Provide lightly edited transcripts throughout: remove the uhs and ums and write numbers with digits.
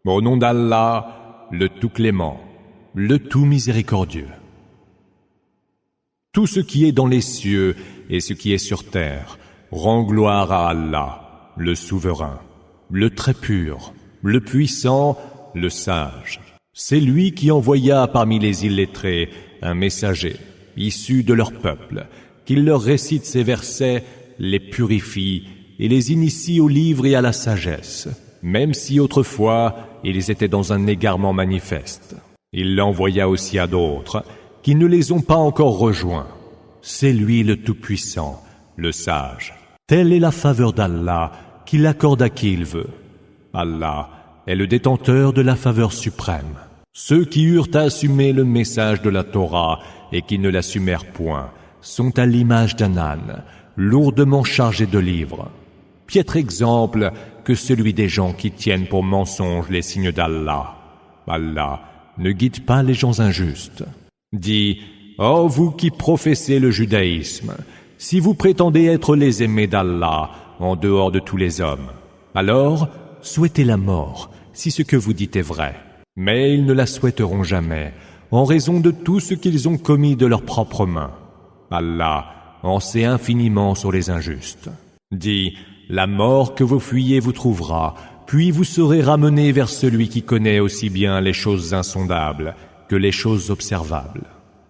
Au nom d'Allah, le tout clément, le tout miséricordieux. Tout ce qui est dans les cieux et ce qui est sur terre rend gloire à Allah, le souverain, le très pur, le puissant, le sage. C'est lui qui envoya parmi les illettrés un messager, issu de leur peuple, qui leur récite ces versets, les purifie et les initie au livre et à la sagesse, même si autrefois ils étaient dans un égarement manifeste. Il l'envoya aussi à d'autres, qui ne les ont pas encore rejoints. C'est lui le Tout-Puissant, le Sage. Telle est la faveur d'Allah qu'il accorde à qui il veut. Allah est le détenteur de la faveur suprême. Ceux qui eurent à assumer le message de la Torah et qui ne l'assumèrent point sont à l'image d'un âne, lourdement chargé de livres. Piètre exemple que celui des gens qui tiennent pour mensonges les signes d'Allah. Allah ne guide pas les gens injustes. Dis, ô vous qui professez le judaïsme, si vous prétendez être les aimés d'Allah en dehors de tous les hommes, alors souhaitez la mort si ce que vous dites est vrai. Mais ils ne la souhaiteront jamais en raison de tout ce qu'ils ont commis de leurs propres mains. Allah en sait infiniment sur les injustes. Dis, la mort que vous fuyez vous trouvera, puis vous serez ramenés vers celui qui connaît aussi bien les choses insondables que les choses observables.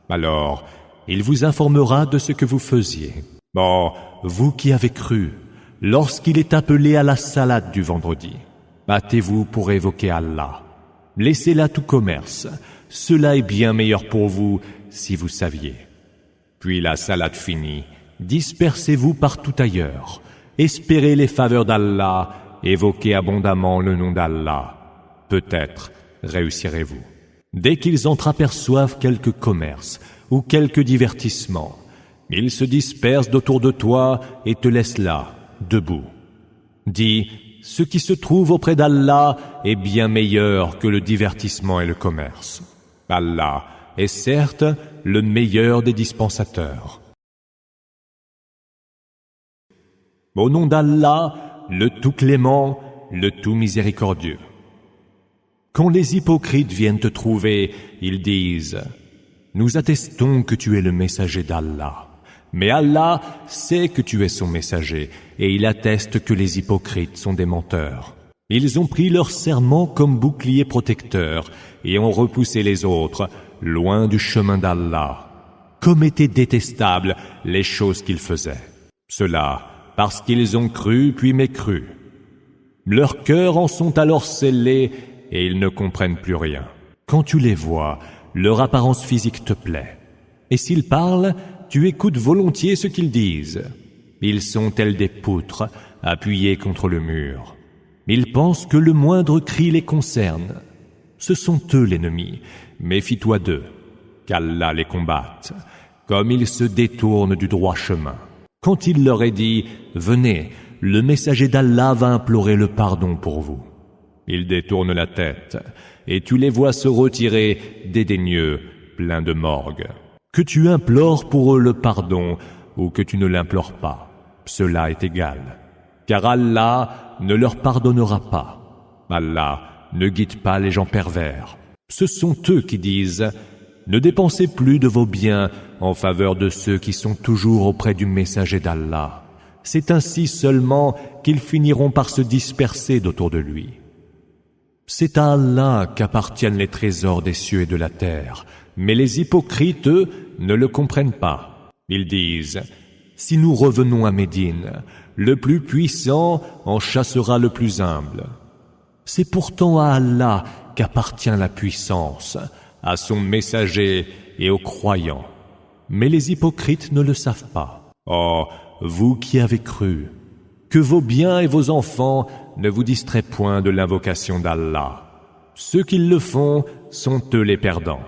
Alors, il vous informera de ce que vous faisiez. Bon, vous qui avez cru, lorsqu'il est appelé à la salade du vendredi, hâtez-vous pour évoquer Allah. Laissez là tout commerce, cela est bien meilleur pour vous si vous saviez. Puis la salade finie, dispersez-vous partout ailleurs, espérez les faveurs d'Allah, évoquez abondamment le nom d'Allah. Peut-être réussirez-vous. Dès qu'ils entreaperçoivent quelque commerce ou quelque divertissement, ils se dispersent autour de toi et te laissent là, debout. Dis, ce qui se trouve auprès d'Allah est bien meilleur que le divertissement et le commerce. Allah est certes le meilleur des dispensateurs. Au nom d'Allah, le tout clément, le tout miséricordieux. Quand les hypocrites viennent te trouver, ils disent « Nous attestons que tu es le messager d'Allah. » Mais Allah sait que tu es son messager, et il atteste que les hypocrites sont des menteurs. Ils ont pris leur serment comme bouclier protecteur, et ont repoussé les autres, loin du chemin d'Allah. Comme étaient détestables les choses qu'ils faisaient. Cela parce qu'ils ont cru puis mécru. Leurs cœurs en sont alors scellés, et ils ne comprennent plus rien. Quand tu les vois, leur apparence physique te plaît. Et s'ils parlent, tu écoutes volontiers ce qu'ils disent. Ils sont tels des poutres, appuyés contre le mur. Ils pensent que le moindre cri les concerne. Ce sont eux l'ennemi. Méfie-toi d'eux, qu'Allah les combatte, comme ils se détournent du droit chemin. Quand il leur est dit « Venez, le messager d'Allah va implorer le pardon pour vous. » Ils détournent la tête, et tu les vois se retirer dédaigneux, pleins de morgue. Que tu implores pour eux le pardon, ou que tu ne l'implores pas, cela est égal. Car Allah ne leur pardonnera pas. Allah ne guide pas les gens pervers. Ce sont eux qui disent « Ne dépensez plus de vos biens en faveur de ceux qui sont toujours auprès du messager d'Allah. » C'est ainsi seulement qu'ils finiront par se disperser d'autour de lui. C'est à Allah qu'appartiennent les trésors des cieux et de la terre, mais les hypocrites, eux, ne le comprennent pas. Ils disent « Si nous revenons à Médine, le plus puissant en chassera le plus humble. » C'est pourtant à Allah qu'appartient la puissance, à son messager et aux croyants. Mais les hypocrites ne le savent pas. Oh, vous qui avez cru, que vos biens et vos enfants ne vous distraient point de l'invocation d'Allah. Ceux qui le font sont eux les perdants.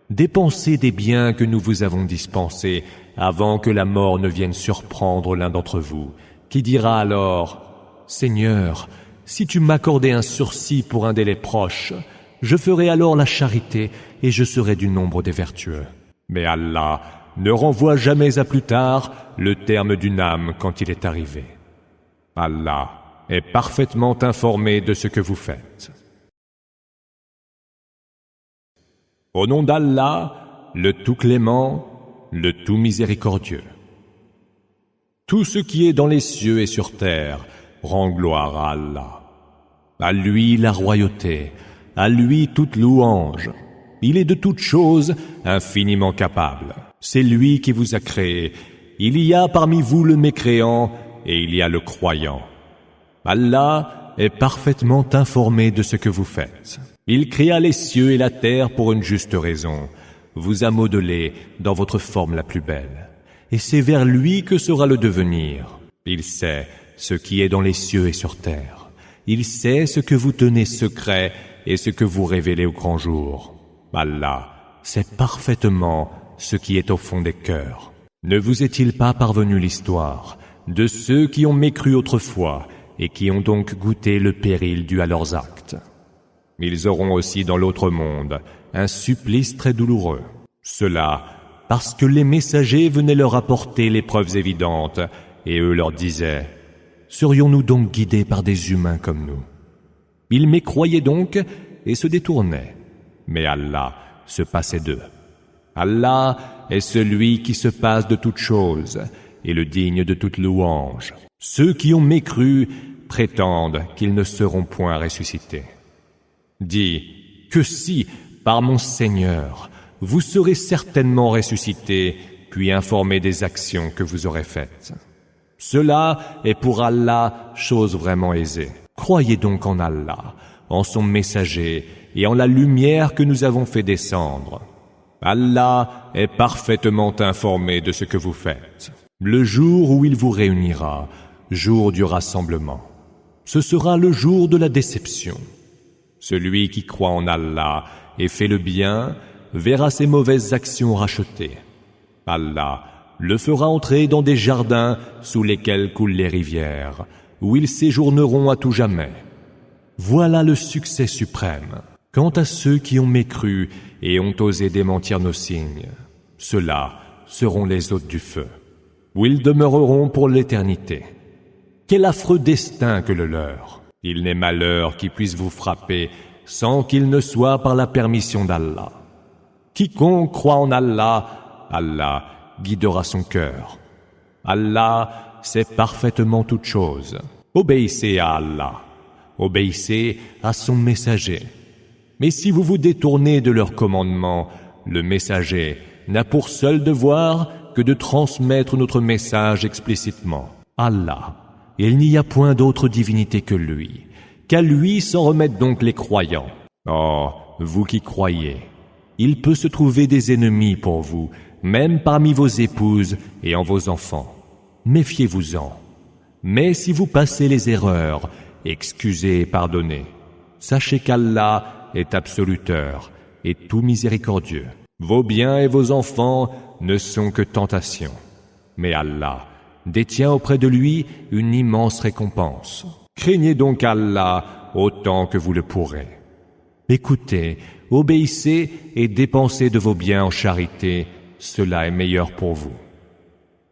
Dépensez des biens que nous vous avons dispensés avant que la mort ne vienne surprendre l'un d'entre vous, qui dira alors « Seigneur, si tu m'accordais un sursis pour un délai proche, je ferai alors la charité et je serai du nombre des vertueux. » Mais Allah ne renvoie jamais à plus tard le terme d'une âme quand il est arrivé. Allah est parfaitement informé de ce que vous faites. Au nom d'Allah, le tout clément, le tout miséricordieux. Tout ce qui est dans les cieux et sur terre rend gloire à Allah. À lui la royauté, à lui toute louange. Il est de toutes choses infiniment capable. C'est lui qui vous a créé. Il y a parmi vous le mécréant et il y a le croyant. Allah est parfaitement informé de ce que vous faites. Il créa les cieux et la terre pour une juste raison, vous a modelé dans votre forme la plus belle. Et c'est vers lui que sera le devenir. Il sait ce qui est dans les cieux et sur terre. Il sait ce que vous tenez secret et ce que vous révélez au grand jour. Allah sait parfaitement ce qui est au fond des cœurs. Ne vous est-il pas parvenu l'histoire de ceux qui ont mécru autrefois et qui ont donc goûté le péril dû à leurs actes? Ils auront aussi dans l'autre monde un supplice très douloureux. Cela parce que les messagers venaient leur apporter les preuves évidentes, et eux leur disaient « Serions-nous donc guidés par des humains comme nous ?» Ils mécroyaient donc et se détournaient, mais Allah se passait d'eux. Allah est celui qui se passe de toutes choses, et le digne de toute louange. Ceux qui ont mécru prétendent qu'ils ne seront point ressuscités. Dis que si, par mon Seigneur, vous serez certainement ressuscités, puis informés des actions que vous aurez faites. Cela est pour Allah chose vraiment aisée. Croyez donc en Allah, en son messager et en la lumière que nous avons fait descendre. Allah est parfaitement informé de ce que vous faites. Le jour où il vous réunira, jour du rassemblement, ce sera le jour de la déception. Celui qui croit en Allah et fait le bien verra ses mauvaises actions rachetées. Allah le fera entrer dans des jardins sous lesquels coulent les rivières, où ils séjourneront à tout jamais. Voilà le succès suprême. Quant à ceux qui ont mécru et ont osé démentir nos signes, ceux-là seront les hôtes du feu, où ils demeureront pour l'éternité. Quel affreux destin que le leur! Il n'est malheur qui puisse vous frapper sans qu'il ne soit par la permission d'Allah. Quiconque croit en Allah, Allah guidera son cœur. Allah sait parfaitement toutes choses. Obéissez à Allah. Obéissez à son messager. Mais si vous vous détournez de leurs commandements, le messager n'a pour seul devoir que de transmettre notre message explicitement. Allah, il n'y a point d'autre divinité que lui. Qu'à lui s'en remettent donc les croyants. Oh, vous qui croyez, il peut se trouver des ennemis pour vous, même parmi vos épouses et en vos enfants. Méfiez-vous-en. Mais si vous passez les erreurs, excusez et pardonnez. Sachez qu'Allah est absoluteur et tout miséricordieux. Vos biens et vos enfants ne sont que tentations. Mais Allah détient auprès de lui une immense récompense. Craignez donc Allah autant que vous le pourrez. Écoutez, obéissez et dépensez de vos biens en charité, cela est meilleur pour vous.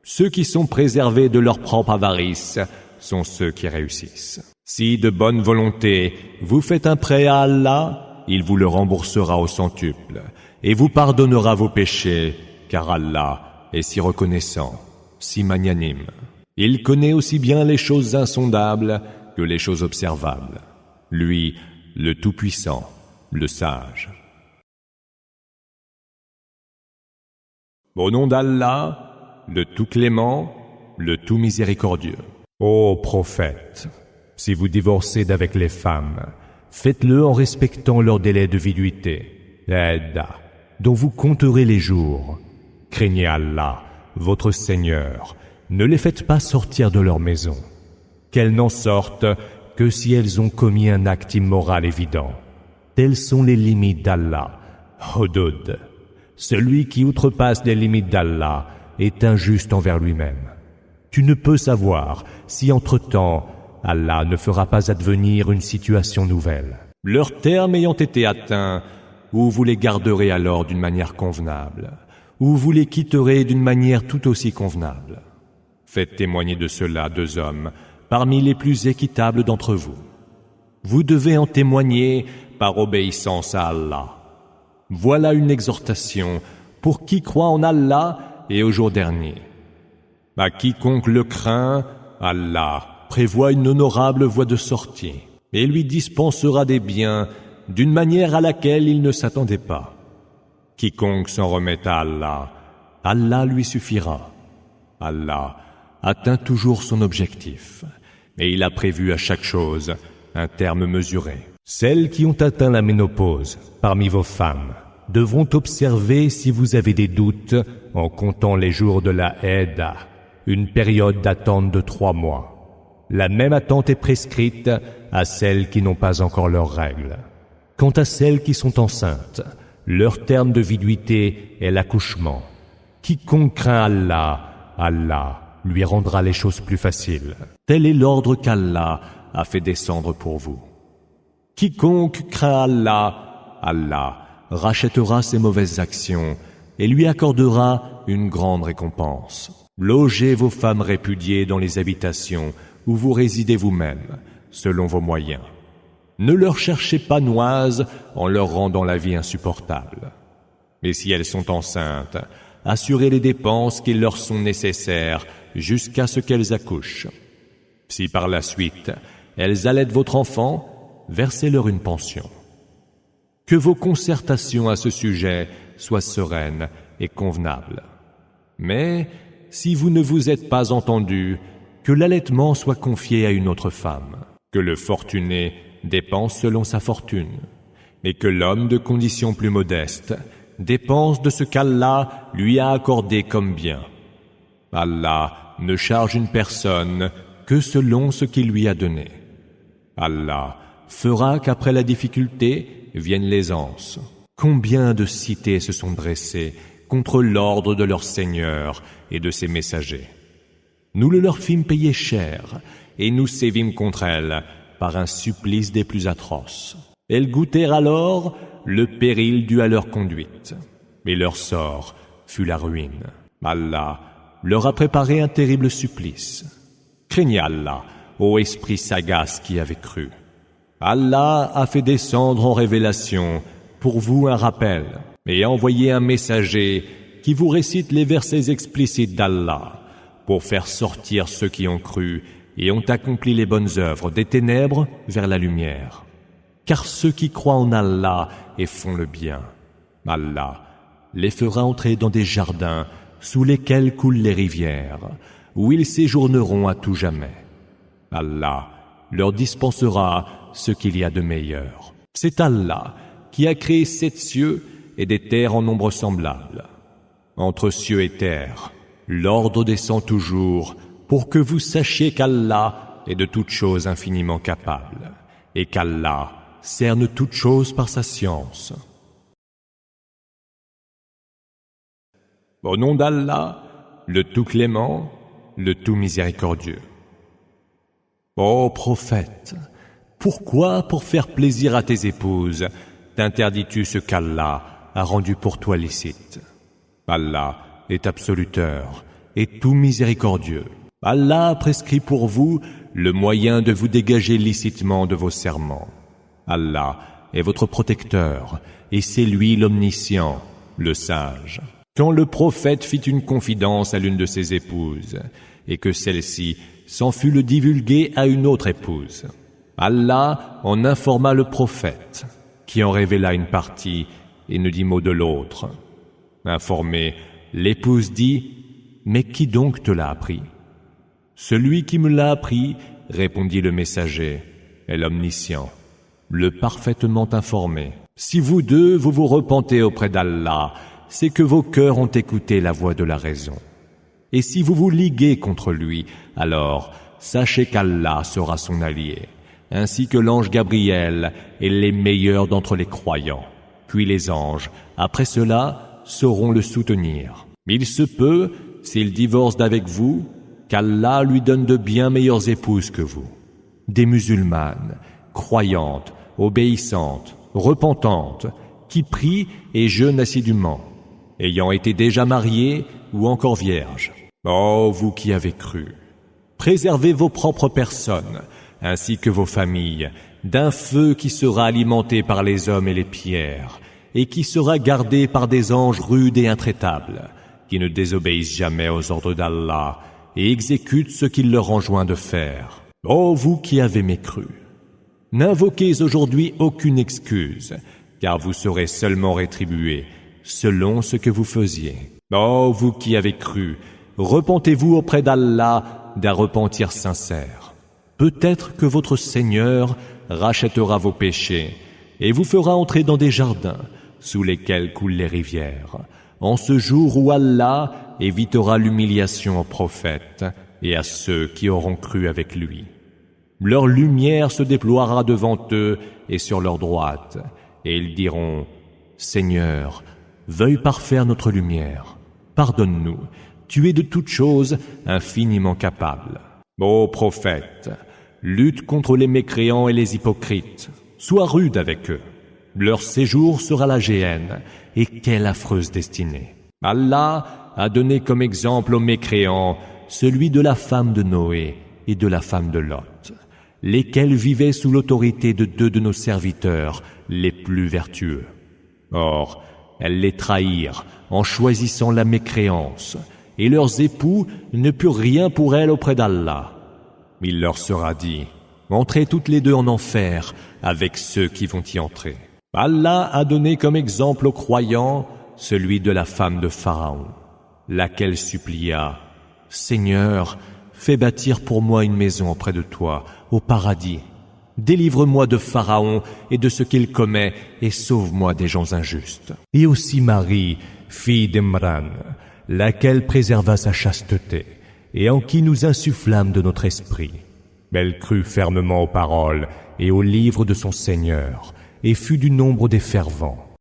Ceux qui sont préservés de leur propre avarice sont ceux qui réussissent. Si de bonne volonté vous faites un prêt à Allah, il vous le remboursera au centuple et vous pardonnera vos péchés, car Allah est si reconnaissant, si magnanime. Il connaît aussi bien les choses insondables que les choses observables. Lui, le Tout-Puissant, le Sage. Au nom d'Allah, le Tout-Clément, le Tout-Miséricordieux. Ô prophète, si vous divorcez d'avec les femmes, faites-le en respectant leur délai de viduité, l'Edda, dont vous compterez les jours. Craignez Allah, votre Seigneur, ne les faites pas sortir de leur maison. Qu'elles n'en sortent que si elles ont commis un acte immoral évident. Telles sont les limites d'Allah. Hudud. Celui qui outrepasse les limites d'Allah est injuste envers lui-même. Tu ne peux savoir si entre-temps Allah ne fera pas advenir une situation nouvelle. Leur terme ayant été atteint, ou vous les garderez alors d'une manière convenable, ou vous les quitterez d'une manière tout aussi convenable. Faites témoigner de cela 2 hommes parmi les plus équitables d'entre vous. Vous devez en témoigner par obéissance à Allah. Voilà une exhortation pour qui croit en Allah et au jour dernier. À quiconque le craint, Allah prévoit une honorable voie de sortie et lui dispensera des biens d'une manière à laquelle il ne s'attendait pas. Quiconque s'en remet à Allah, Allah lui suffira. Allah atteint toujours son objectif, mais il a prévu à chaque chose un terme mesuré. Celles qui ont atteint la ménopause parmi vos femmes devront observer, si vous avez des doutes, en comptant les jours de la Haida, une période d'attente de 3 mois. La même attente est prescrite à celles qui n'ont pas encore leurs règles. Quant à celles qui sont enceintes, leur terme de viduité est l'accouchement. Quiconque craint Allah, Allah lui rendra les choses plus faciles. Tel est l'ordre qu'Allah a fait descendre pour vous. Quiconque craint Allah, Allah rachètera ses mauvaises actions et lui accordera une grande récompense. Logez vos femmes répudiées dans les habitations où vous résidez vous-même, selon vos moyens. Ne leur cherchez pas noise en leur rendant la vie insupportable. Mais si elles sont enceintes, assurez les dépenses qui leur sont nécessaires jusqu'à ce qu'elles accouchent. Si par la suite, elles allaitent votre enfant, versez-leur une pension. Que vos concertations à ce sujet soient sereines et convenables. Mais si vous ne vous êtes pas entendus, que l'allaitement soit confié à une autre femme, que le fortuné dépense selon sa fortune, mais que l'homme de condition plus modeste dépense de ce qu'Allah lui a accordé comme bien. Allah ne charge une personne que selon ce qu'il lui a donné. Allah fera qu'après la difficulté vienne l'aisance. Combien de cités se sont dressées contre l'ordre de leur Seigneur et de ses messagers. Nous le leur fîmes payer cher, et nous sévîmes contre elles par un supplice des plus atroces. Elles goûtèrent alors le péril dû à leur conduite, et leur sort fut la ruine. Allah leur a préparé un terrible supplice. Craignez Allah, ô esprit sagace qui avait cru. Allah a fait descendre en révélation pour vous un rappel et a envoyé un messager qui vous récite les versets explicites d'Allah pour faire sortir ceux qui ont cru et ont accompli les bonnes œuvres des ténèbres vers la lumière. Car ceux qui croient en Allah et font le bien, Allah les fera entrer dans des jardins sous lesquels coulent les rivières, où ils séjourneront à tout jamais. Allah leur dispensera ce qu'il y a de meilleur. C'est Allah qui a créé 7 cieux et des terres en nombre semblable. Entre cieux et terre, l'ordre descend toujours pour que vous sachiez qu'Allah est de toutes choses infiniment capable et qu'Allah cerne toutes choses par sa science. Au nom d'Allah, le tout clément, le tout miséricordieux. Ô prophète, pourquoi, pour faire plaisir à tes épouses, t'interdis-tu ce qu'Allah a rendu pour toi licite? Allah est absoluteur et tout miséricordieux. Allah a prescrit pour vous le moyen de vous dégager licitement de vos serments. Allah est votre protecteur et c'est lui l'omniscient, le sage. Quand le prophète fit une confidence à l'une de ses épouses et que celle-ci s'en fut le divulguer à une autre épouse, Allah en informa le prophète, qui en révéla une partie et ne dit mot de l'autre. Informée, l'épouse dit « Mais qui donc te l'a appris ?» « Celui qui me l'a appris, répondit le messager, est l'omniscient, le parfaitement informé. Si vous deux vous vous repentez auprès d'Allah, c'est que vos cœurs ont écouté la voix de la raison. Et si vous vous liguez contre lui, alors sachez qu'Allah sera son allié, ainsi que l'ange Gabriel et les meilleurs d'entre les croyants. Puis les anges, après cela, sauront le soutenir. Il se peut, s'il divorce d'avec vous, qu'Allah lui donne de bien meilleures épouses que vous, des musulmanes, croyantes, obéissantes, repentantes, qui prient et jeûnent assidûment, ayant été déjà mariées ou encore vierges. Ô vous qui avez cru, préservez vos propres personnes, ainsi que vos familles, d'un feu qui sera alimenté par les hommes et les pierres, et qui sera gardé par des anges rudes et intraitables, qui ne désobéissent jamais aux ordres d'Allah et exécutent ce qu'il leur enjoint de faire. Ô vous qui avez mécru, n'invoquez aujourd'hui aucune excuse, car vous serez seulement rétribués selon ce que vous faisiez. Ô vous qui avez cru, repentez-vous auprès d'Allah d'un repentir sincère. Peut-être que votre Seigneur rachètera vos péchés et vous fera entrer dans des jardins sous lesquels coulent les rivières, en ce jour où Allah évitera l'humiliation aux prophètes et à ceux qui auront cru avec lui. Leur lumière se déploiera devant eux et sur leur droite, et ils diront: Seigneur, veuille parfaire notre lumière. Pardonne-nous, tu es de toutes choses infiniment capable. Ô prophète, lutte contre les mécréants et les hypocrites. Sois rude avec eux. Leur séjour sera la géhenne, et quelle affreuse destinée. Allah a donné comme exemple aux mécréants celui de la femme de Noé et de la femme de Lot, lesquels vivaient sous l'autorité de 2 de nos serviteurs les plus vertueux. Or, elles les trahirent en choisissant la mécréance, et leurs époux ne purent rien pour elles auprès d'Allah. Il leur sera dit: entrez toutes les 2 en enfer avec ceux qui vont y entrer. Allah a donné comme exemple aux croyants celui de la femme de Pharaon, laquelle supplia: Seigneur, fais bâtir pour moi une maison auprès de toi, au paradis. Délivre-moi de Pharaon et de ce qu'il commet, et sauve-moi des gens injustes. Et aussi Marie, fille d'Imran, laquelle préserva sa chasteté, et en qui nous insufflâmes de notre esprit. Elle crut fermement aux paroles et aux livres de son Seigneur, et fut du nombre des fervents.